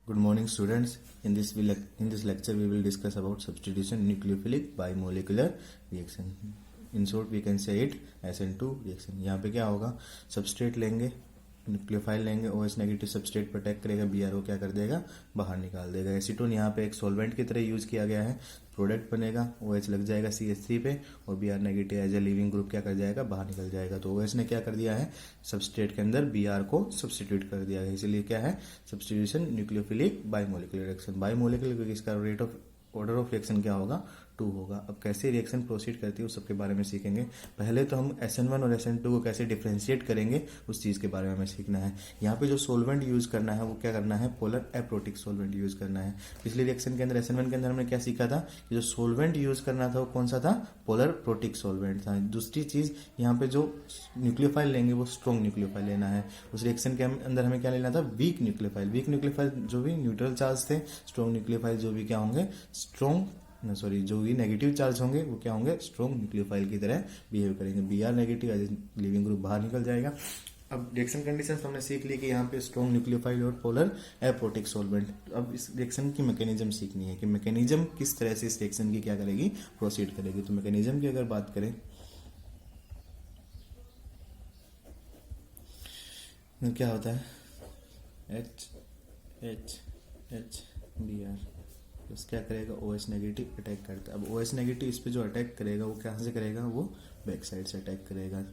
Good morning, students. In this lecture, we will discuss about substitution nucleophilic bimolecular reaction. In short, we can say it SN2 reaction. यहाँ पे क्या होगा, substrate लेंगे, nucleophile लेंगे, OH negative substrate पर attack करेगा, Br को क्या कर देगा, बाहर निकाल देगा. एसीटोन यहाँ पे एक सॉल्वेंट की तरह यूज किया गया है. प्रोडक्ट बनेगा, OH लग जाएगा CH3 पे और Br negative as a leaving group क्या कर जाएगा, बाहर निकल जाएगा. तो OH ने क्या कर दिया है, सबस्ट्रेट के अंदर Br को सब्सटीट्यूट कर दिया है. इसीलिए क्या है, substitution nucleophilic bimolecular reaction. Bimolecular इसका rate of order of reaction क्या होगा, 2 होगा. अब कैसे रिएक्शन प्रोसीड करती है उस सबके बारे में सीखेंगे. पहले तो हम SN1 और SN2 को कैसे डिफ्रेंशिएट करेंगे उस चीज़ के बारे में हमें सीखना है. यहाँ पे जो सोलवेंट यूज करना है वो क्या करना है, पोलर एप्रोटिक सोलवेंट यूज करना है. पिछले रिएक्शन के अंदर SN1 के अंदर हमने क्या सीखा था कि जो सोलवेंट यूज करना था वो कौन सा था, पोलर प्रोटिक सोलवेंट था. दूसरी चीज़ यहाँ पे जो न्यूक्लियोफाइल लेंगे वो स्ट्रॉन्ग न्यूक्लियोफाइल लेना है. उस रिएक्शन के अंदर हमें क्या लेना था, वीक न्यूक्लियोफाइल. वीक न्यूक्लियोफाइल जो भी न्यूट्रल चार्ज थे, स्ट्रॉन्ग न्यूक्लियोफाइल जो भी क्या होंगे, जो भी नेगेटिव चार्ज होंगे वो क्या होंगे, स्ट्रॉन्ग न्यूक्लियोफाइल की तरह बिहेव करेंगे. Br negative as leaving group बाहर निकल जाएगा. अब रिएक्शन कंडीशन हमने सीख ली कि यहाँ पे स्ट्रॉन्ग न्यूक्लियोफाइल और पोलर एप्रोटिक सॉल्वेंट. अब इस रिएक्शन की मैकेनिज्म सीखनी है कि मैकेनिज्म किस तरह से इस रिएक्शन की क्या करेगी, प्रोसीड करेगी. तो मैकेनिज्म की अगर बात करें तो क्या होता है, H Br प्लस क्या करेगा, OH नेगेटिव अटैक करता है. अब OH नेगेटिव इस पे जो अटैक करेगा वो कहाँ से करेगा, वो बैक साइड से अटैक करेगा.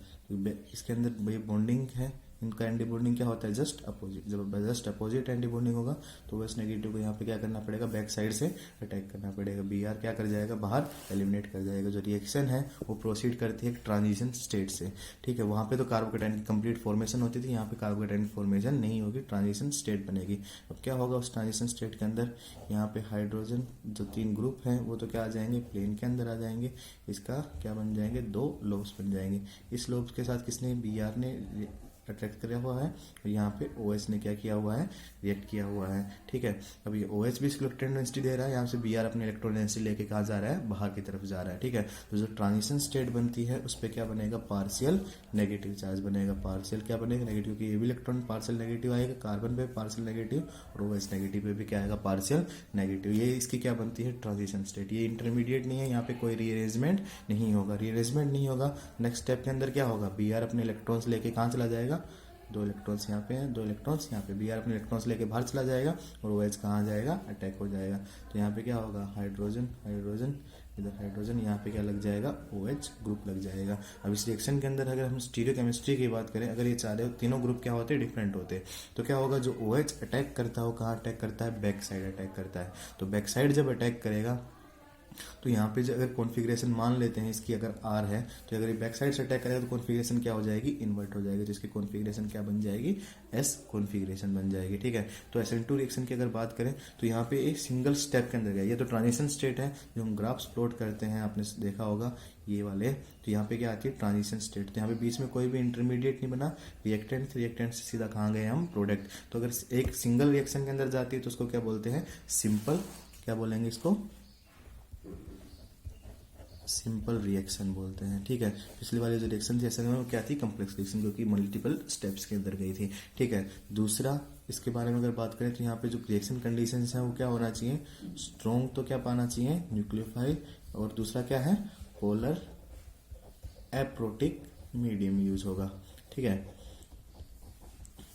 इसके अंदर बॉन्डिंग है, इनका एंटी बॉन्डिंग क्या होता है, जस्ट अपोजिट. जब जस्ट अपोजिट एंटी बॉन्डिंग होगा तो OH नेगेटिव को यहाँ पे क्या करना पड़ेगा, बैक साइड से अटैक करना पड़ेगा. Br क्या कर जाएगा, बाहर एलिमिनेट कर जाएगा. जो रिएक्शन है वो प्रोसीड करती है ट्रांजिशन स्टेट से. ठीक है, वहाँ पे तो कार्बोकेटाइन की कंप्लीट फॉर्मेशन होती थी, यहाँ पे कार्बोकेटाइन फॉर्मेशन नहीं होगी, ट्रांजिशन स्टेट बनेगी. अब क्या होगा उस ट्रांजिशन स्टेट के अंदर, यहाँ पे हाइड्रोजन जो 3 ग्रुप हैं वो तो क्या आ जाएंगे, प्लेन के अंदर आ जाएंगे. इसका क्या बन जाएंगे, 2 लोब्स बन जाएंगे. इस लोब्स के साथ किसने, Br ने अट्रैक्ट किया हुआ है और यहाँ पे OH ने क्या किया हुआ है, रिएक्ट किया हुआ है. ठीक है, अब ये OH भी इसको इलेक्ट्रॉन डेंसिटी दे रहा है, यहाँ से Br अपने इलेक्ट्रॉन डेंसिटी लेके कहाँ जा रहा है, बाहर की तरफ जा रहा है. ठीक है, तो जो ट्रांजिशन स्टेट बनती है उस पर क्या बनेगा, पार्शियल नेगेटिव चार्ज बनेगा. पार्शियल क्या बनेगा, नेगेटिव, क्योंकि ये भी इलेक्ट्रॉन पार्शियल नेगेटिव आएगा, कार्बन पे पार्शियल नेगेटिव और OH नेगेटिव पे भी क्या आएगा, पार्शियल नेगेटिव. ये इसकी क्या बनती है, ट्रांजिशन स्टेट. ये इंटरमीडिएट नहीं है, यहाँ पे कोई रीअरेंजमेंट नहीं होगा. रीअरेंजमेंट नहीं होगा, नेक्स्ट स्टेप के अंदर क्या होगा, Br अपने इलेक्ट्रॉन्स लेके कहाँ चला जाएगा, 2 इलेक्ट्रॉन्स यहाँ पे हैं, 2 इलेक्ट्रॉन्स यहाँ पे. Br अपने इलेक्ट्रॉन्स लेके बाहर चला जाएगा और OH कहाँ जाएगा, अटैक हो जाएगा. तो यहाँ पे क्या होगा, हाइड्रोजन इधर हाइड्रोजन, यहाँ पे क्या लग जाएगा, OH ग्रुप लग जाएगा. अब इस रिएक्शन के अंदर अगर हम स्टीरियोकेमिस्ट्री की बात करें, अगर ये तीनों ग्रुप क्या होते हैं, डिफरेंट होते हैं, तो क्या होगा, जो OH अटैक करता है वो कहाँ अटैक करता है, बैक साइड अटैक करता है. तो बैक साइड जब अटैक करेगा तो यहाँ पे अगर कॉन्फ़िगरेशन मान लेते हैं इसकी अगर R है, तो अगर ये बैक साइड से अटैक करेगा तो कॉन्फ़िगरेशन क्या हो जाएगी, इन्वर्ट हो जाएगी. जिसकी कॉन्फ़िगरेशन क्या बन जाएगी, S कॉन्फ़िगरेशन बन जाएगी. ठीक है, तो SN2 रिएक्शन की अगर बात करें तो यहाँ पे एक सिंगल स्टेप के अंदर गया. ये तो ट्रांजिशन स्टेट है, जो हम ग्राफ्स प्लॉट करते हैं आपने देखा होगा ये वाले. तो यहाँ पे क्या आती है, ट्रांजिशन स्टेट. तो यहाँ पे बीच में कोई भी इंटरमीडिएट नहीं बना, रिएक्टेंट से सीधा कहाँ गए हम, प्रोडक्ट. तो अगर एक सिंगल रिएक्शन के अंदर जाती है तो उसको क्या बोलते हैं, सिंपल, क्या बोलेंगे इसको, सिंपल रिएक्शन बोलते हैं. ठीक है, पिछली वाली जो रिएक्शन थी ऐसे में वो क्या थी, कॉम्प्लेक्स रिएक्शन, क्योंकि मल्टीपल स्टेप्स के अंदर गई थी. ठीक है, दूसरा इसके बारे में अगर बात करें तो यहाँ पे जो रिएक्शन कंडीशंस हैं वो क्या होना चाहिए, स्ट्रॉन्ग तो क्या पाना चाहिए, न्यूक्लियोफाइल, और दूसरा क्या है, पोलर एप्रोटिक मीडियम यूज होगा. ठीक है,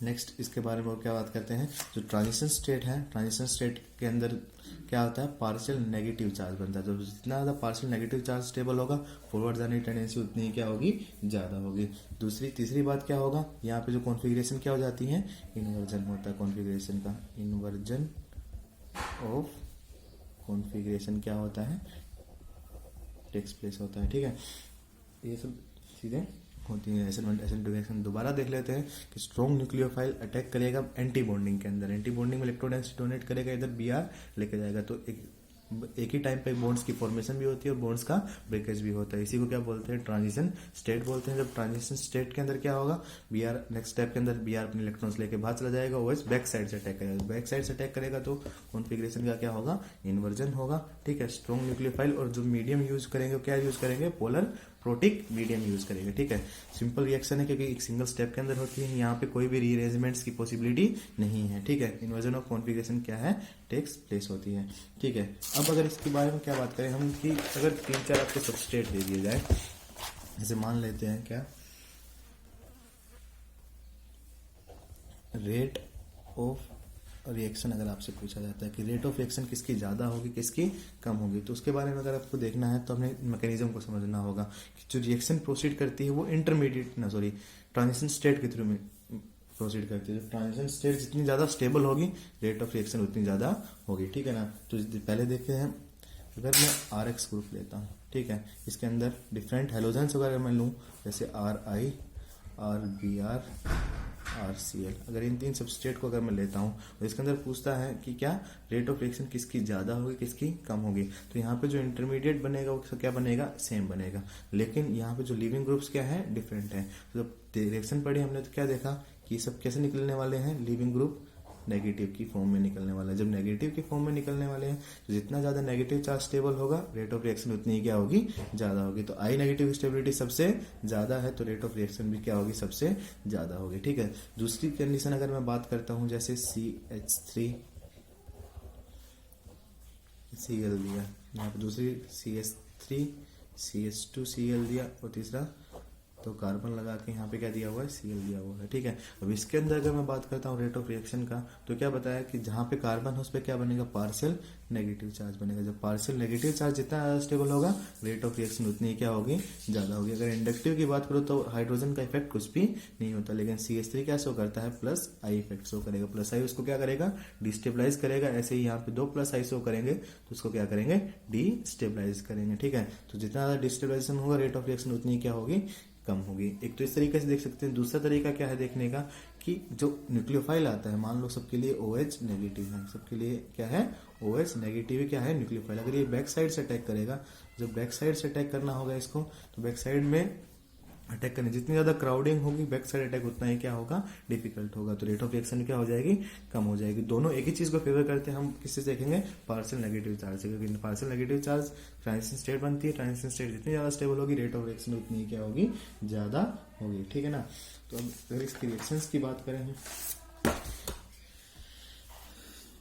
नेक्स्ट इसके बारे में और क्या बात करते हैं, जो ट्रांजिशन स्टेट है, ट्रांजिशन स्टेट के अंदर क्या होता है, पार्शियल नेगेटिव चार्ज बनता है. तो जितना ज़्यादा पार्शियल नेगेटिव चार्ज स्टेबल होगा, फॉरवर्ड जाने की टेंडेंसी उतनी ही क्या होगी, ज़्यादा होगी. तीसरी बात क्या होगा, यहाँ पे जो कॉन्फ़िगरेशन क्या हो जाती है, इन्वर्जन होता है. कॉन्फ़िगरेशन का इन्वर्जन ऑफ कॉन्फ़िगरेशन क्या होता है, टेक्स प्लेस होता है. ठीक है, ये सब चीज़ें होती है. SN2 रिएक्शन दोबारा देख लेते हैं कि स्ट्रॉन्ग न्यूक्लियोफाइल अटैक करेगा एंटी बॉन्डिंग के अंदर. एंटी बॉन्डिंग में इलेक्ट्रॉन डेंसिटी डोनेट करेगा, इधर Br लेके जाएगा. तो एक ही टाइम पे बॉन्ड्स की फॉर्मेशन भी होती है और बॉन्ड्स का ब्रेकेज भी होता है. इसी को क्या बोलते हैं, ट्रांजिशन स्टेट बोलते हैं. जब ट्रांजिशन स्टेट के अंदर क्या होगा, Br नेक्स्ट स्टेप के अंदर Br अपने इलेक्ट्रॉन्स लेके बाहर चला जाएगा, OH बैक साइड से अटैक करेगा. बैक साइड से अटैक करेगा तो कॉन्फ़िगरेशन का क्या होगा, इन्वर्जन होगा. ठीक है, स्ट्रॉन्ग न्यूक्लियोफाइल, और जो मीडियम यूज करेंगे क्या यूज करेंगे, पोलर प्रोटिक मीडियम यूज करेगा। ठीक है, सिंपल रिएक्शन है क्योंकि एक सिंगल स्टेप के अंदर होती है, यहाँ पे कोई भी रीअरेंजमेंट्स की पॉसिबिलिटी नहीं है। ठीक है, इन्वर्जन ऑफ कॉन्फ़िगरेशन क्या है, टेक्स प्लेस होती है। ठीक है, अब अगर इसके बारे में क्या बात करें हम कि अगर 3-4 आपको सबस्ट्रेट दे दिए जाए, जैसे मान लेते हैं क्या, रेट ऑफ रिएक्शन अगर आपसे पूछा जाता है कि रेट ऑफ रिएक्शन किसकी ज़्यादा होगी किसकी कम होगी, तो उसके बारे में अगर आपको देखना है तो अपने मैकेनिज्म को समझना होगा कि जो रिएक्शन प्रोसीड करती है वो ट्रांजिशन स्टेट के थ्रू में प्रोसीड करती है। ट्रांजिशन स्टेट जितनी ज़्यादा स्टेबल होगी रेट ऑफ रिएक्शन उतनी ज़्यादा होगी। ठीक है ना, तो पहले देखते हैं, अगर मैं RX ग्रुप लेता हूँ, ठीक है, इसके अंदर डिफरेंट हेलोजेंस अगर मैं लूँ, जैसे RI, RBr, RCl, अगर इन 3 सबस्ट्रेट को अगर मैं लेता हूँ तो इसके अंदर पूछता है कि क्या रेट ऑफ रिएक्शन किसकी ज़्यादा होगी किसकी कम होगी, तो यहाँ पे जो इंटरमीडिएट बनेगा वो क्या बनेगा, सेम बनेगा। लेकिन यहाँ पे जो लिविंग ग्रुप्स क्या है, डिफरेंट है। तो जब रिएक्शन पढ़ी हमने तो क्या देखा कि सब कैसे निकलने वाले हैं, लिविंग ग्रुप नेगेटिव की फॉर्म में निकलने वाला है। जब नेगेटिव की फॉर्म में निकलने वाले हैं तो जितना ज़्यादा नेगेटिव चार्ज स्टेबल होगा रेट ऑफ रिएक्शन उतनी ही क्या होगी, ज़्यादा होगी। तो I नेगेटिव स्टेबिलिटी सबसे ज़्यादा है तो रेट ऑफ रिएक्शन भी क्या होगी, सबसे ज़्यादा होगी। ठीक है, दूसरी कंडीशन अगर मैं बात करता हूँ, जैसे CH3Cl दिया, यहाँ पर दूसरी CH3CH2Cl दिया और तीसरा तो कार्बन लगा के यहाँ पे क्या दिया हुआ है, Cl दिया हुआ है। ठीक है, अब इसके अंदर अगर मैं बात करता हूँ रेट ऑफ रिएक्शन का, तो क्या बताया कि जहाँ पे कार्बन है उस पर क्या बनेगा, पार्शियल नेगेटिव चार्ज बनेगा। जब पार्शियल नेगेटिव चार्ज जितना ज़्यादा स्टेबल होगा रेट ऑफ रिएक्शन उतनी क्या होगी, ज़्यादा होगी। अगर इंडक्टिव की बात करो तो हाइड्रोजन का इफेक्ट कुछ भी नहीं होता, लेकिन CH3 क्या शो करता है, प्लस आई इफेक्ट शो करेगा। प्लस आई उसको क्या करेगा, डिस्टेबलाइज करेगा। ऐसे ही यहाँ पे 2 प्लस आई शो करेंगे तो उसको क्या करेंगे, डिस्टेबलाइज करेंगे। ठीक है, तो जितना ज़्यादा डिस्टेबलाइजेशन होगा रेट ऑफ रिएक्शन उतनी क्या होगी, कम होगी। एक तो इस तरीके से देख सकते हैं। दूसरा तरीका क्या है देखने का कि जो न्यूक्लियोफाइल आता है, मान लो सबके लिए OH नेगेटिव है, सबके लिए क्या है, OH नेगेटिव क्या है, न्यूक्लियोफाइल। अगर ये बैक साइड से अटैक करेगा, जब बैक साइड से अटैक करना होगा इसको, तो बैक साइड में अटैक करने जितनी ज़्यादा क्राउडिंग होगी बैक साइड अटैक उतना ही क्या होगा, डिफिकल्ट होगा। तो रेट ऑफ रिएक्शन क्या हो जाएगी, कम हो जाएगी। दोनों एक ही चीज़ को फेवर करते हैं। हम किससे देखेंगे, पार्शियल नेगेटिव चार्ज से, क्योंकि partial negative charge transition state बनती है। ट्रांजिशन स्टेट जितनी ज़्यादा स्टेबल होगी रेट ऑफ रिएक्शन उतनी क्या होगी, ज़्यादा होगी। ठीक है ना, तो अब अगर इसकी रिएक्शंस की बात करें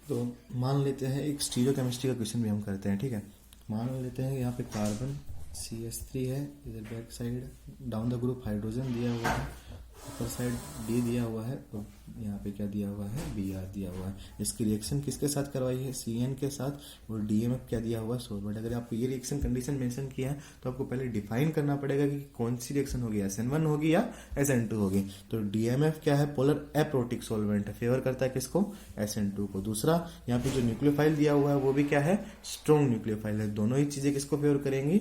तो मान लेते हैं एक स्टीरियोकेमिस्ट्री का क्वेश्चन भी हम करते हैं। ठीक है, मान लेते हैं यहाँ पे कार्बन CH3 है, इधर back side down the group hydrogen दिया हुआ है, ऊपर साइड D दिया हुआ है और यहाँ पे क्या दिया हुआ है, Br दिया हुआ है। इसकी रिएक्शन किसके साथ करवाई है, CN के साथ, और DMF क्या दिया हुआ है, सोलवेंट। अगर आपको ये रिएक्शन कंडीशन मेंशन किया है तो आपको पहले डिफाइन करना पड़ेगा कि कौन सी रिएक्शन होगी, SN1 होगी या SN2 होगी। तो DMF क्या है, पोलर एप्रोटिक सोलवेंट है, फेवर करता है किसको, SN2 को। दूसरा यहाँ पे जो न्यूक्लियोफाइल दिया हुआ है वो भी क्या है, स्ट्रॉन्ग न्यूक्लियोफाइल है। दोनों ही चीजें किसको फेवर करेंगी,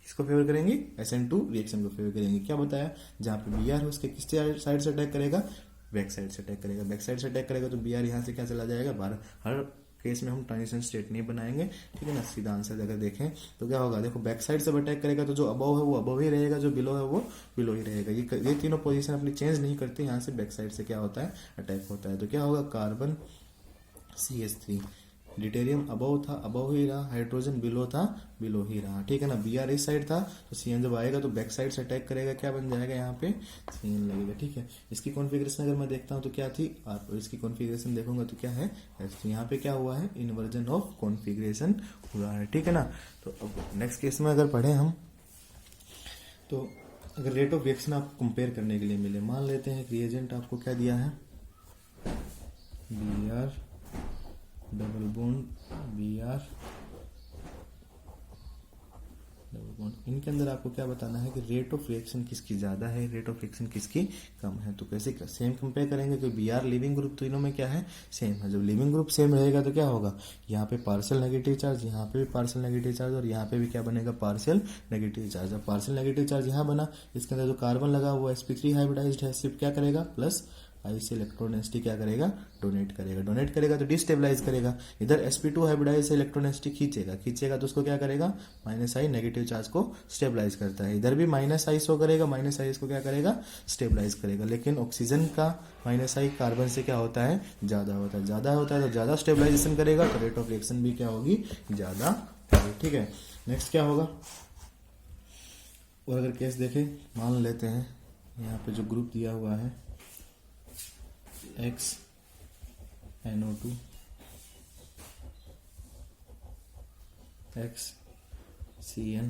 किसको फेवर करेंगी, SN2 रिएक्शन को फेवर करेंगे। क्या बताया, जहाँ पे Br है उसके किस साइड से अटैक करेगा, बैक साइड से अटैक करेगा। बैक साइड से अटैक करेगा तो Br यहाँ से क्या चला जाएगा बाहर। हर केस में हम ट्रांजिशन स्टेट नहीं बनाएंगे। ठीक है ना, सीधा आंसर अगर देखें तो क्या होगा, देखो बैक साइड से अटैक करेगा तो जो अबव है वो अबव ही रहेगा, जो बिलो है वो बिलो ही रहेगा। ये तीनों पोजीशन अपनी चेंज नहीं करती, यहाँ से बैक साइड से क्या होता है, अटैक होता है। तो क्या होगा, कार्बन CH3, ड्यूटेरियम अबव था अबव ही रहा, हाइड्रोजन बिलो था बिलो ही रहा। ठीक है ना, Br इस साइड था तो CN जब आएगा तो बैक साइड से अटैक करेगा, क्या बन जाएगा यहाँ पे, CN लगेगा। ठीक है, इसकी कॉन्फ़िगरेशन अगर मैं देखता हूँ तो क्या थी R, और इसकी कॉन्फ़िगरेशन देखूंगा तो क्या है S। यहाँ पे क्या हुआ है, इन्वर्जन ऑफ कॉन्फ़िगरेशन हुआ है। ठीक है ना, तो अब नेक्स्ट केस में अगर पढ़े हम तो अगर रेट ऑफ रिएक्शन आपको कंपेयर करने के लिए मिले, मान लेते हैं रिएजेंट आपको क्या दिया है, Br double bond Br double bond, इनके अंदर आपको क्या बताना है कि रेट ऑफ रिएक्शन किसकी ज़्यादा है, रेट ऑफ रिएक्शन किसकी कम है। तो कैसे सेम कंपेयर करेंगे, तो Br लिविंग ग्रुप तो इनों में क्या है, सेम है। जब लिविंग ग्रुप सेम रहेगा तो क्या होगा, यहाँ पे पार्शियल नेगेटिव चार्ज, यहाँ पे भी पार्शियल नेगेटिव चार्ज, और यहाँ पे भी क्या बनेगा, पार्शियल नेगेटिव चार्ज। अब पार्शियल नेगेटिव चार्ज यहाँ बना, इसके अंदर जो कार्बन लगा हुआ sp3 हाइब्रिडाइज्ड है, सिर्फ क्या करेगा, प्लस आई से इलेक्ट्रॉन डेंसिटी क्या करेगा, डोनेट करेगा तो डिस्टेबलाइज करेगा। इधर sp2 हाइब्रिडाइज से इलेक्ट्रॉन डेंसिटी खींचेगा तो उसको क्या करेगा, माइनस आई नेगेटिव चार्ज को स्टेबलाइज करता है। इधर भी माइनस आई शो करेगा, माइनस आई इसको क्या करेगा, स्टेबलाइज करेगा। लेकिन ऑक्सीजन का माइनस आई कार्बन से क्या होता है, ज्यादा होता है तो ज्यादा स्टेबलाइजेशन करेगा तो रेट ऑफ रिएक्शन भी क्या होगी, ज्यादा होगी। ठीक है, नेक्स्ट क्या होगा, और अगर केस देखें, मान लेते हैं यहाँ पे जो ग्रुप दिया हुआ है x NO2 x CN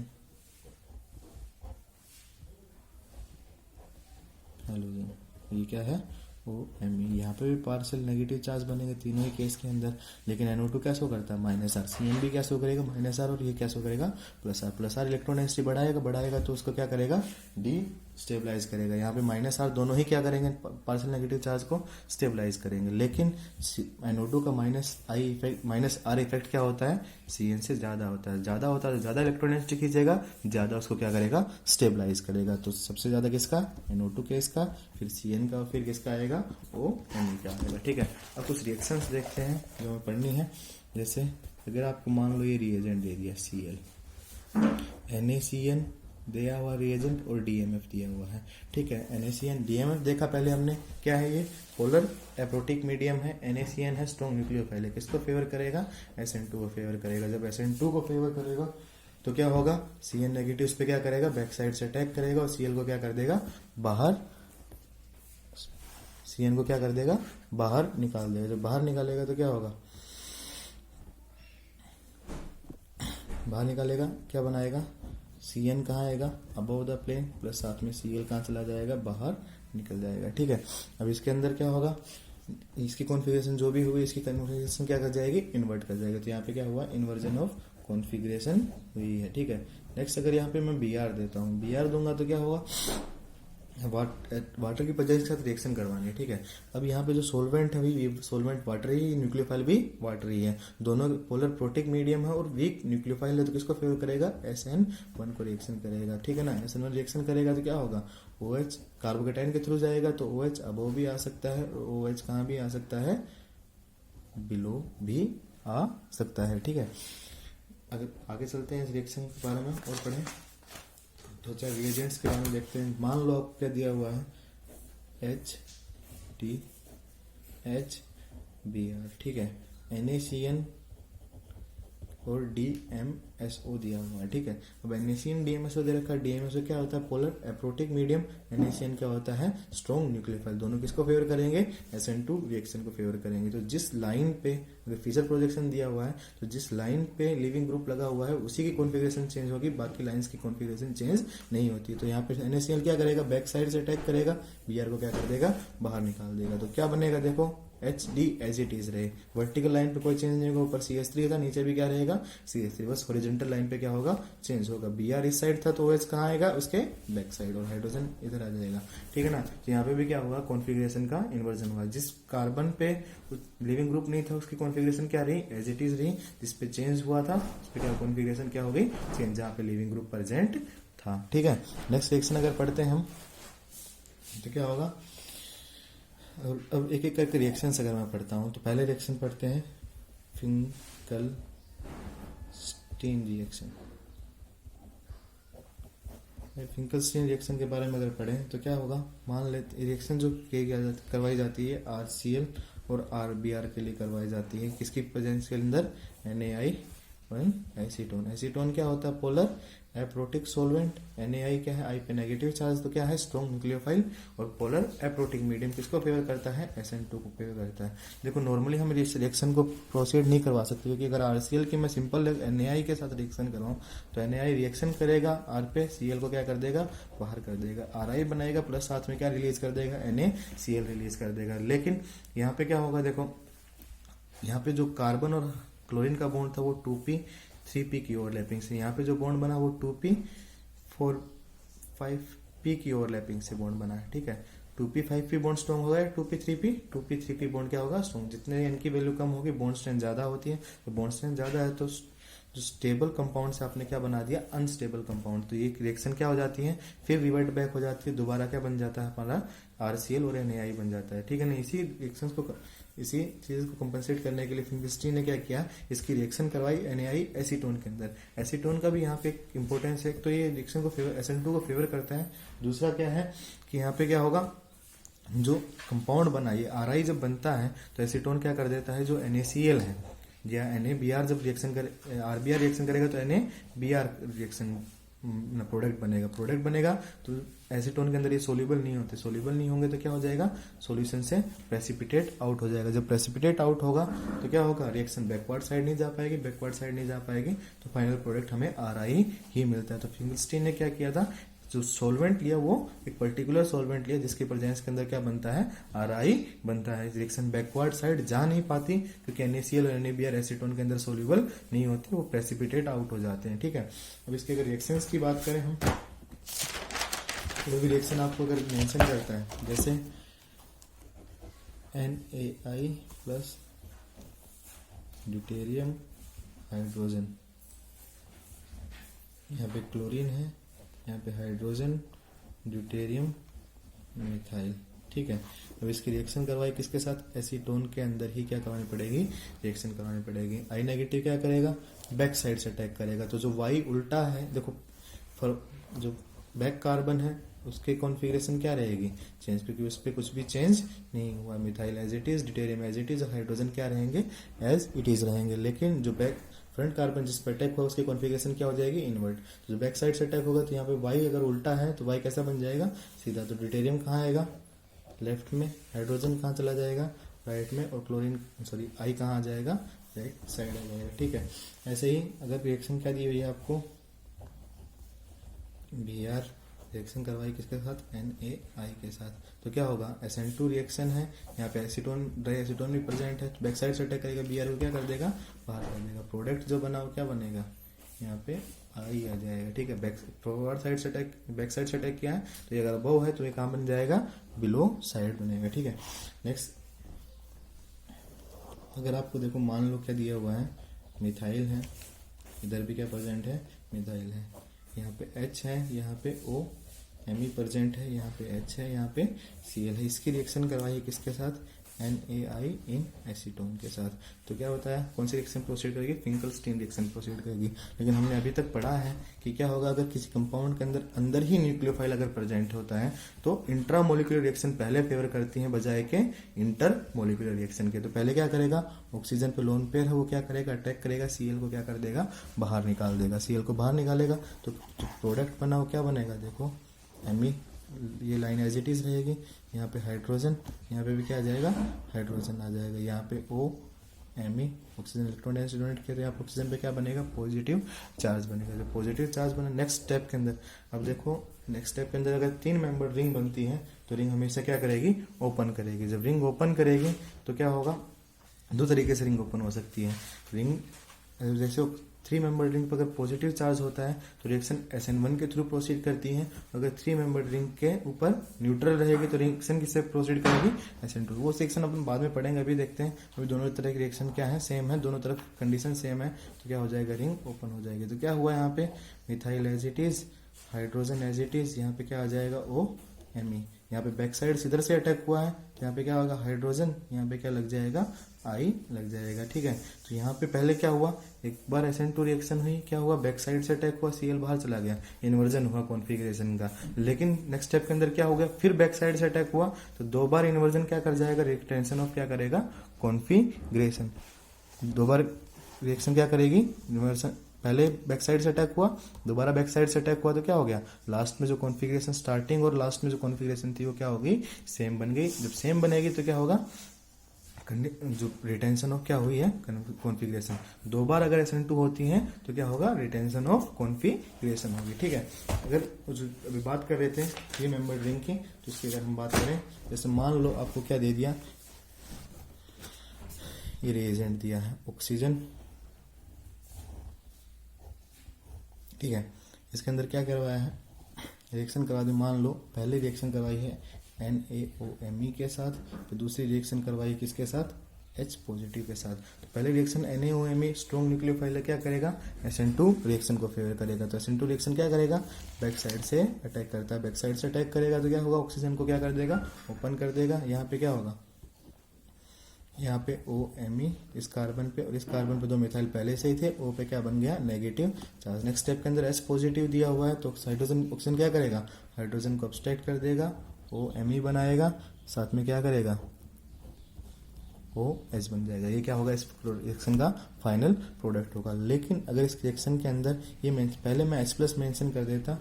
halogen, ये क्या है OMe। यहाँ पे भी पार्शियल नेगेटिव चार्ज बनेंगे तीनों ही केस के अंदर, लेकिन NO2 क्या शो करता है -R, CN भी क्या शो करेगा -R, और ये क्या शो करेगा +R इलेक्ट्रॉन डेंसिटी बढ़ाएगा तो उसको क्या करेगा डी स्टेबलाइज करेगा। यहाँ पे -R दोनों ही क्या करेंगे पार्शियल नेगेटिव चार्ज को स्टेबलाइज करेंगे, लेकिन NO2 का -R इफेक्ट क्या होता है CN से ज्यादा होता है, तो ज्यादा इलेक्ट्रॉन डेंसिटी खींचेगा, ज्यादा उसको क्या करेगा स्टेबलाइज करेगा। तो सबसे ज्यादा किसका NO2 केस का, फिर CN का, फिर किसका आएगा OMe का आएगा। ठीक है, अब कुछ रिएक्शंस देखते हैं जो हमें पढ़नी है। जैसे अगर आपको मान लो ये रिएजेंट दे दिया Cl, NaCN दिया हुआ रिएजेंट और DMF दिया हुआ है। ठीक है, NaCN DMF देखा पहले हमने, क्या है ये पोलर एप्रोटिक मीडियम है, NaCN है स्ट्रॉन्ग न्यूक्लियोफाइल है, किसको फेवर करेगा SN2 को फेवर करेगा। जब SN2 को फेवर करेगा तो क्या होगा CN नेगेटिव उस पर क्या करेगा बैक साइड से अटैक करेगा और Cl को क्या कर देगा बाहर, CN को क्या कर देगा बाहर निकाल देगा। जब बाहर निकालेगा तो क्या होगा, बाहर निकालेगा क्या बनाएगा CN कहाँ आएगा अबव द प्लेन, प्लस साथ में Cl कहाँ चला जाएगा बाहर निकल जाएगा। ठीक है, अब इसके अंदर क्या होगा, इसकी कॉन्फ़िगरेशन जो भी हुई इसकी कॉन्फ़िगरेशन क्या कर जाएगी इन्वर्ट कर जाएगा। तो यहाँ पे क्या हुआ इन्वर्जन ऑफ कॉन्फ़िगरेशन हुई है। ठीक है, नेक्स्ट अगर यहाँ पे मैं Br देता हूँ, Br दूंगा तो क्या होगा वाटर की पदार्थ के साथ रिएक्शन करवानी है। ठीक है, अब यहाँ पे जो सोलवेंट है ये सोलवेंट वाटर ही, न्यूक्लियोफाइल भी वाटर ही है, दोनों पोलर प्रोटिक मीडियम है और वीक न्यूक्लियोफाइल है, तो किसको फेवर करेगा SN1 को रिएक्शन करेगा। ठीक है ना, SN1 रिएक्शन करेगा तो क्या होगा OH कार्बोकेटाइन के थ्रू जाएगा तो OH अबव भी आ सकता है और OH कहाँ भी आ सकता है बिलो भी आ सकता है। ठीक है, अगर आगे चलते हैं इस रिएक्शन के बारे में और पढ़ें तो चाहे रिएजेंट्स के बारे में देखते हैं। मान लो आपको क्या दिया हुआ है HDHBr। ठीक है, NaCN और DMSO दिया हुआ है। ठीक है, अब NaCN DMSO दे रखा है, DMSO क्या होता है पोलर एप्रोटिक मीडियम, NaCN क्या होता है स्ट्रॉन्ग न्यूक्लियोफाइल। दोनों किसको फेवर करेंगे SN2 रिएक्शन को फेवर करेंगे। तो जिस लाइन पे अगर फीचर प्रोजेक्शन दिया हुआ है तो जिस लाइन पे लिविंग ग्रुप लगा हुआ है उसी की कॉन्फ़िगरेशन चेंज होगी, बाकी लाइंस की कॉन्फ़िगरेशन चेंज नहीं होती। तो यहाँ पे NaCN क्या करेगा बैक साइड से अटैक करेगा, Br को क्या कर देगा बाहर निकाल देगा। तो क्या बनेगा देखो HD एज इट इज रहे, वर्टिकल लाइन पे कोई चेंज नहीं होगा, ऊपर CH3 था नीचे भी क्या रहेगा CH3, बस हॉरिजॉन्टल लाइन पे क्या होगा चेंज होगा। Br इस साइड था तो OH कहाँ आएगा उसके बैक साइड और हाइड्रोजन इधर आ जाएगा। ठीक है ना, तो यहाँ पे भी क्या हुआ कॉन्फ़िगरेशन का इन्वर्जन हुआ, जिस कार्बन पे लिविंग ग्रुप नहीं था उसकी कॉन्फ़िगरेशन क्या रही एज इट इज रही, जिस पे चेंज हुआ था उस पे क्या कॉन्फ़िगरेशन क्या हो गई चेंज, जहाँ पे लिविंग ग्रुप प्रेजेंट था। ठीक है, नेक्स्ट रिएक्शन अगर पढ़ते हैं हम तो क्या होगा, और अब एक एक करके रिएक्शंस अगर मैं पढ़ता हूँ तो पहले रिएक्शन पढ़ते हैं फिंकलस्टीन रिएक्शन। फिंकलस्टीन रिएक्शन के बारे में अगर पढ़ें तो क्या होगा, मान लेते रिएक्शन जो करवाई जाती है RCl और RBr के लिए करवाई जाती है, किसकी प्रेजेंस के अंदर NaI1 एसीटोन। एसीटोन क्या होता है पोलर एप्रोटिक सोलवेंट, Na क्या है I पे नेगेटिव चार्ज तो क्या है स्ट्रॉन्ग न्यूक्लियोफाइल, और पोलर एप्रोटिक मीडियम किसको फेवर करता है SN2 को फेवर करता है। देखो नॉर्मली हम इस रिएक्शन को प्रोसीड नहीं करवा सकते क्योंकि अगर RCl की मैं सिंपल Na के साथ रिएक्शन करवाऊँ तो Na रिएक्शन करेगा R पे, Cl को क्या कर देगा बाहर कर देगा, Ri बनाएगा प्लस साथ में क्या रिलीज कर देगा NaCl रिलीज कर देगा। लेकिन यहाँ पे क्या होगा देखो, यहाँ पे जो कार्बन और क्लोरीन का बॉन्ड था वो 2p 3p की ओवरलैपिंग से, यहाँ पे जो बॉन्ड बना वो 2p 5p की ओवरलैपिंग से बॉन्ड बना है। ठीक है, 2p 5p बॉन्ड स्ट्रॉन्ग होगा, 2p 3p बॉन्ड क्या होगा स्ट्रॉन्ग। जितने इनकी वैल्यू कम होगी बॉन्ड स्ट्रेंथ ज्यादा होती है, तो बॉन्ड स्ट्रेंथ ज्यादा है तो जो स्टेबल कंपाउंड से आपने क्या बना दिया अनस्टेबल कंपाउंड, तो ये रिएक्शन क्या हो जाती है फिर रिवर्ट बैक हो जाती है, दोबारा क्या बन जाता है हमारा RCl और NaI बन जाता है। ठीक है ना, इसी रिएक्शन को इसी चीज को कंपनसेट करने के लिए फिंकलस्टीन ने क्या किया इसकी रिएक्शन करवाई NaI एसीटोन के अंदर। एसीटोन का भी यहाँ पे एक इंपॉर्टेंस है, तो ये रिएक्शन को फेवर SN2 को फेवर करता है। दूसरा क्या है कि यहाँ पे क्या होगा जो कंपाउंड बना ये Ri जब बनता है तो एसीटोन क्या कर देता है जो NaCl है या NaBr जब रिएक्शन करे RBr रिएक्शन करेगा तो NaBr रिएक्शन प्रोडक्ट बनेगा। प्रोडक्ट बनेगा तो एसीटोन के अंदर ये सोल्यूबल नहीं होते, सोल्यूबल नहीं होंगे तो क्या हो जाएगा, सॉल्यूशन से प्रेसिपिटेट आउट हो जाएगा। जब प्रेसिपिटेट आउट होगा तो क्या होगा, रिएक्शन बैकवर्ड साइड नहीं जा पाएगी, बैकवर्ड साइड नहीं जा पाएगी तो फाइनल प्रोडक्ट हमें RI ही मिलता है। तो फिंगरस्टीन ने क्या किया था, जो सॉल्वेंट लिया वो एक पर्टिकुलर सॉल्वेंट लिया जिसके प्रेजेंस के अंदर क्या बनता है, RI बनता है। रिएक्शन बैकवर्ड साइड जा नहीं पाती क्योंकि NaCl और NaBr एसीटोन के अंदर सोल्यूबल नहीं होते, वो प्रेसिपिटेट आउट हो जाते हैं। ठीक है, अब इसके अगर रिएक्शंस की बात करें हम, कोई भी रिएक्शन आपको अगर मेंशन करता है जैसे NaI प्लस ड्यूटेरियम हाइड्रोजन, यहाँ पे क्लोरीन है, यहाँ पे हाइड्रोजन, ड्यूटेरियम, मिथाइल। ठीक है, अब इसकी रिएक्शन करवाई किसके साथ, एसीटोन के अंदर ही क्या करवानी पड़ेगी, रिएक्शन करवानी पड़ेगी। I नेगेटिव क्या करेगा, बैक साइड से अटैक करेगा। तो जो Y उल्टा है, देखो जो बैक कार्बन है उसके कॉन्फ़िगरेशन क्या रहेगी, चेंज, क्योंकि उस पर कुछ भी चेंज नहीं हुआ। Methyl as it is, deuterium as it is, hydrogen क्या रहेंगे, एज इट इज रहेंगे। लेकिन जो बैक फ्रंट कार्बन जिस पर अटैक हुआ उसकी कॉन्फ़िगरेशन क्या हो जाएगी, इनवर्ट। तो जो बैक साइड से अटैक होगा तो यहाँ पे Y अगर उल्टा है तो Y कैसा बन जाएगा, सीधा। तो ड्यूटेरियम कहाँ आएगा, लेफ्ट में, हाइड्रोजन कहाँ चला जाएगा, राइट में, और क्लोरीन I कहाँ आ जाएगा, राइट साइड आ जाएगा। ठीक है, ऐसे ही अगर रिएक्शन क्या दी हुई है आपको, Br रिएक्शन करवाई किसके साथ, NaI के साथ, तो क्या होगा, SN2 रिएक्शन है, यहाँ पे एसीटोन डाई एसीटोन भी प्रेजेंट है, तो बैक साइड से अटैक करेगा, Br को क्या कर देगा, बाहर कर देगा। प्रोडक्ट जो बना वो क्या बनेगा, यहाँ पे I आ जाएगा। ठीक है, बैक फॉरवर्ड साइड से अटैक, बैक साइड से अटैक किया है तो ये अगर अबव है तो ये कहाँ बन जाएगा, बिलो साइड बनेगा। ठीक है, नेक्स्ट अगर आपको देखो मान लो क्या दिया हुआ है, मिथाइल है, इधर भी क्या प्रेजेंट है, मिथाइल है, यहाँ पे H है, यहाँ पे O Me प्रेजेंट है, यहाँ पे H है, यहाँ पे Cl है। इसकी रिएक्शन करवाई है किसके साथ, NaI इन एसीटोन के साथ। तो क्या होता है, कौन सी रिएक्शन प्रोसीड करेगी, फिंकलस्टीन रिएक्शन प्रोसीड करेगी। लेकिन हमने अभी तक पढ़ा है कि क्या होगा, अगर किसी कंपाउंड के अंदर ही न्यूक्लियोफाइल अगर प्रेजेंट होता है तो इंट्रा मोलिकुलर रिएक्शन पहले फेवर करती है बजाय के इंटर मोलिकुलर रिएक्शन के। तो पहले क्या करेगा, ऑक्सीजन पे लोन पेयर है वो क्या करेगा, अटैक करेगा, Cl को क्या कर देगा, बाहर निकाल देगा। Cl को बाहर निकालेगा तो प्रोडक्ट बना वो क्या बनेगा, देखो Me, ये लाइन एज इट इज रहेगी, यहाँ पे हाइड्रोजन, यहाँ पे भी क्या आ जाएगा, हाइड्रोजन आ जाएगा, यहाँ पे O Me, oxygen electron density donate कर रहे हैं आप, ऑक्सीजन पे क्या बनेगा, पॉजिटिव चार्ज बनेगा। जो पॉजिटिव चार्ज बना नेक्स्ट स्टेप के अंदर, अब देखो नेक्स्ट स्टेप के अंदर अगर 3 मेंबर रिंग बनती है तो रिंग हमेशा क्या करेगी, ओपन करेगी। जब रिंग ओपन करेगी तो क्या होगा, 2 तरीके से रिंग ओपन हो सकती है। रिंग जैसे 3 मेंबर रिंग पर अगर पॉजिटिव चार्ज होता है तो रिएक्शन SN1 के थ्रू प्रोसीड करती है। अगर 3 मेंबर रिंग के ऊपर न्यूट्रल रहेगी तो रिएक्शन किससे प्रोसीड करेगी, SN2। वो सेक्शन अपन बाद में पढ़ेंगे, अभी देखते हैं। अभी दोनों तरह की रिएक्शन क्या है, सेम है, दोनों तरफ कंडीशन सेम है, तो क्या हो जाएगा, रिंग ओपन हो जाएगी। तो क्या हुआ यहाँ पे, methyl as it is, hydrogen as it is, यहाँ पे क्या आ जाएगा, O Me। यहाँ पे बैक साइड इधर से अटैक हुआ है तो यहाँ पे क्या होगा, हाइड्रोजन, यहाँ पे क्या लग जाएगा, I लग जाएगा। ठीक है, तो यहाँ पे पहले क्या हुआ, एक बार SN2 रिएक्शन हुई, क्या हुआ, बैक साइड से अटैक हुआ, Cl बाहर चला गया, इन्वर्जन हुआ कॉन्फ़िगरेशन का। लेकिन नेक्स्ट स्टेप के अंदर क्या हो गया, फिर बैक साइड से अटैक हुआ तो 2 बार इन्वर्जन क्या कर जाएगा, रिटेंशन ऑफ क्या करेगा, कॉन्फ़िगरेशन। 2 बार रिएक्शन क्या करेगी, इन्वर्जन, पहले बैक साइड से अटैक हुआ, दोबारा बैक साइड से अटैक हुआ तो क्या हो गया, लास्ट में जो कॉन्फ़िगरेशन, स्टार्टिंग और लास्ट में जो कॉन्फ़िगरेशन थी वो क्या होगी, सेम बन गई। जब सेम बनेगी तो क्या होगा, जो रिटेंशन ऑफ क्या हुई है, कॉन्फ़िगरेशन। 2 बार अगर SN2 होती है तो क्या होगा, रिटेंशन ऑफ कॉन्फ़िगरेशन होगी। ठीक है, अगर अभी बात कर रहे थे 3 मेंबर रिंग की, तो इसकी अगर हम बात करें, जैसे मान लो आपको क्या दे दिया, ये रिएजेंट दिया है ऑक्सीजन। ठीक है, इसके अंदर क्या करवाया है, रिएक्शन करवा दी। मान लो पहले रिएक्शन करवाई है NaOMe के साथ, तो दूसरी रिएक्शन करवाई किसके साथ, H पॉजिटिव के साथ। तो पहले रिएक्शन NaOMe स्ट्रॉन्ग न्यूक्लियोफाइल है, क्या करेगा, SN2 रिएक्शन को फेवर करेगा। तो SN2 रिएक्शन क्या करेगा, बैक साइड से अटैक करता है, बैक साइड से अटैक करेगा तो क्या होगा, ऑक्सीजन को क्या कर देगा, ओपन कर देगा। यहाँ पे क्या होगा, यहाँ पे OMe इस कार्बन पे और इस कार्बन पे 2 मिथाइल पहले से ही थे, O पे क्या बन गया, नेगेटिव चार्ज। नेक्स्ट स्टेप के अंदर H पॉजिटिव दिया हुआ है तो हाइड्रोजन, ऑक्सीजन क्या करेगा, हाइड्रोजन को अब्स्ट्रैक्ट कर देगा, OMe बनाएगा, साथ में क्या करेगा, OH बन जाएगा। ये क्या होगा, इस रिएक्शन का फाइनल प्रोडक्ट होगा। लेकिन अगर इस रिएक्शन के अंदर ये पहले मैं H+ मेंशन कर देता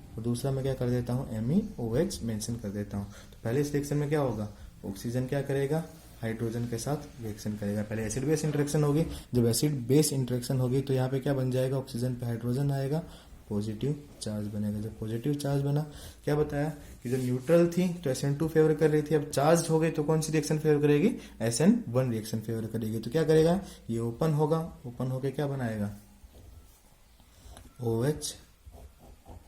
और दूसरा मैं क्या कर देता हूँ, MEOH मेंशन कर देता हूँ, तो पहले इस रिएक्शन में क्या होगा, ऑक्सीजन क्या करेगा, हाइड्रोजन के साथ रिएक्शन करेगा। पहले एसिड बेस इंटरेक्शन होगी, जब एसिड बेस इंटरेक्शन होगी तो यहाँ पे क्या बन जाएगा, ऑक्सीजन पे हाइड्रोजन आएगा, पॉजिटिव चार्ज बनेगा। जब पॉजिटिव चार्ज बना, क्या बताया कि जब न्यूट्रल थी तो SN2 फेवर कर रही थी, अब चार्ज हो गई तो कौन सी रिएक्शन फेवर करेगी, SN1 रिएक्शन फेवर करेगी। तो क्या करेगा, ये ओपन होगा, ओपन होके क्या बनाएगा, OH,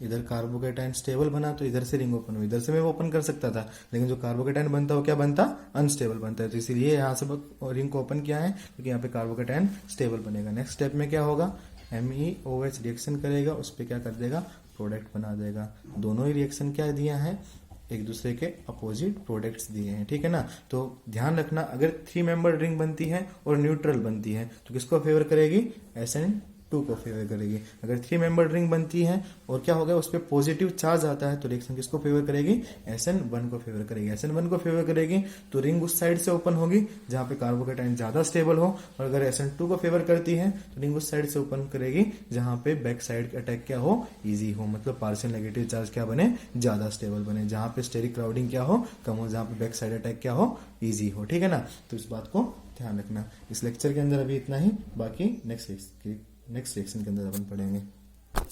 इधर कार्बोकेटाइन स्टेबल बना तो इधर से रिंग ओपन हुई, इधर से मैं ओपन कर सकता था, लेकिन जो कार्बोकेटाइन बनता है वो क्या बनता, अनस्टेबल बनता है, तो इसीलिए यहाँ से रिंग को ओपन किया है क्योंकि यहाँ पे कार्बोकेटाइन स्टेबल बनेगा। नेक्स्ट स्टेप में क्या होगा, MEOH रिएक्शन करेगा, उस पर क्या कर देगा, प्रोडक्ट बना देगा। दोनों ही रिएक्शन क्या दिया है, एक दूसरे के अपोजिट प्रोडक्ट्स दिए हैं, ठीक है ना। तो ध्यान रखना, अगर 3 मेंबर रिंग बनती है और न्यूट्रल बनती है तो किसको फेवर करेगी, SN2 को फेवर करेगी। अगर 3 मेंबर रिंग बनती है और क्या होगा, उस पर पॉजिटिव चार्ज आता है तो रिएक्शन किसको फेवर करेगी, SN1 को फेवर करेगी। SN1 को फेवर करेगी तो रिंग उस साइड से ओपन होगी जहां पे कार्बोकेटाइन ज्यादा स्टेबल हो, और अगर SN2 को फेवर करती है तो रिंग उस साइड से ओपन करेगी जहां पे बैक साइड अटैक क्या हो, इजी हो, मतलब पार्शियल नेगेटिव चार्ज क्या बने, ज्यादा स्टेबल बने, जहां पे स्टेरिक क्राउडिंग क्या हो, कम हो, जहां पे बैक साइड अटैक क्या हो, इजी हो, ठीक है ना। तो इस बात को ध्यान रखना। इस लेक्चर के अंदर अभी इतना ही, बाकी नेक्स्ट रिएक्शन के अंदर अपन पढ़ेंगे।